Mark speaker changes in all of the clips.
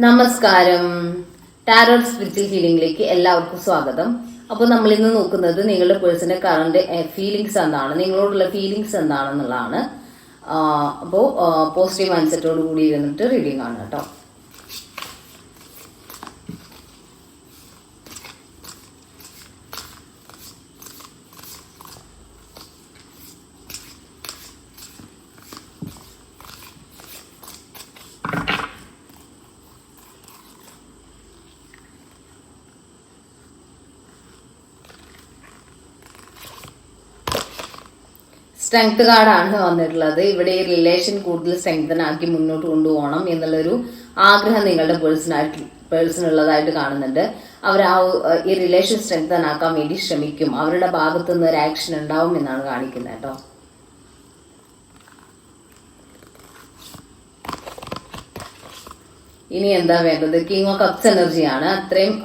Speaker 1: നമസ്കാരം. Tarot spiritual ഹീലിംഗിലേക്ക് എല്ലാവർക്കും സ്വാഗതം. അപ്പോൾ നമ്മൾ ഇന്ന് നോക്കുന്നത് നിങ്ങളുടെ പേഴ്സന്റെ കറന്റ് ഫീലിങ്സ് എന്താണ്, നിങ്ങളോടുള്ള ഫീലിങ്സ് എന്താണെന്നുള്ളതാണ്. അപ്പോൾ പോസിറ്റീവ് മൈൻഡ് സെറ്റോട് കൂടി ഇരുന്നിട്ട് റീഡിംഗ് ആണ് കേട്ടോ. സ്ട്രെങ്ത് കാർഡാണ് വന്നിട്ടുള്ളത്. ഇവിടെ ഈ റിലേഷൻ കൂടുതൽ സ്ട്രെങ്തനാക്കി മുന്നോട്ട് കൊണ്ടുപോകണം എന്നുള്ളൊരു ആഗ്രഹം നിങ്ങളുടെ പേഴ്സണുള്ളതായിട്ട് കാണുന്നുണ്ട്. അവർ ഈ റിലേഷൻ സ്ട്രെങ്തനാക്കാൻ വേണ്ടി ശ്രമിക്കും. അവരുടെ ഭാഗത്തു നിന്ന് ഒരു ആക്ഷൻ ഉണ്ടാവും എന്നാണ് കാണിക്കുന്നത് കേട്ടോ. ഇനി എന്താ വേണ്ടത്? കിങ് ഓഫ് കപ്സ് എനർജിയാണ്. അത്രയും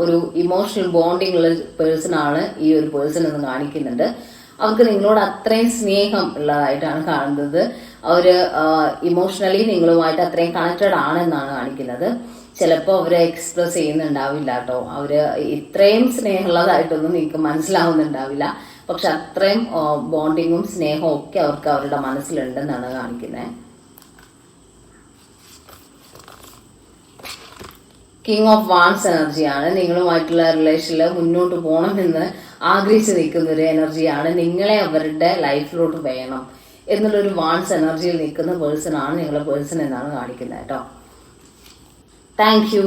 Speaker 1: ഒരു ഇമോഷണൽ ബോണ്ടിങ് ഉള്ള പേഴ്സൺ ആണ് ഈ ഒരു പേഴ്സൺ എന്ന് കാണിക്കുന്നുണ്ട്. അവർക്ക് നിങ്ങളോട് അത്രയും സ്നേഹം ഉള്ളതായിട്ടാണ് കാണുന്നത്. അവര് ഇമോഷണലി നിങ്ങളുമായിട്ട് അത്രയും കണക്റ്റഡ് ആണെന്നാണ് കാണിക്കുന്നത്. ചിലപ്പോൾ അവര് എക്സ്പ്രസ് ചെയ്യുന്നുണ്ടാവില്ല കേട്ടോ. അവര് ഇത്രയും സ്നേഹമുള്ളതായിട്ടൊന്നും നിങ്ങൾക്ക് മനസ്സിലാവുന്നുണ്ടാവില്ല. പക്ഷെ അത്രയും ബോണ്ടിങ്ങും സ്നേഹവും ഒക്കെ അവർക്ക് അവരുടെ മനസ്സിലുണ്ടെന്നാണ് കാണിക്കുന്നത്. കിങ് ഓഫ് വാൺസ് എനർജിയാണ്. നിങ്ങളുമായിട്ടുള്ള റിലേഷനിൽ മുന്നോട്ട് പോകണമെന്ന് ആഗ്രഹിച്ച് നിൽക്കുന്ന ഒരു എനർജിയാണ്. നിങ്ങളെ അവരുടെ ലൈഫിലോട്ട് വേണം എന്നുള്ളൊരു വാൺസ് എനർജിയിൽ നിൽക്കുന്ന പേഴ്സൺ ആണ് നിങ്ങളുടെ പേഴ്സൺ എന്നാണ് കാണിക്കുന്നത് കേട്ടോ. Thank you.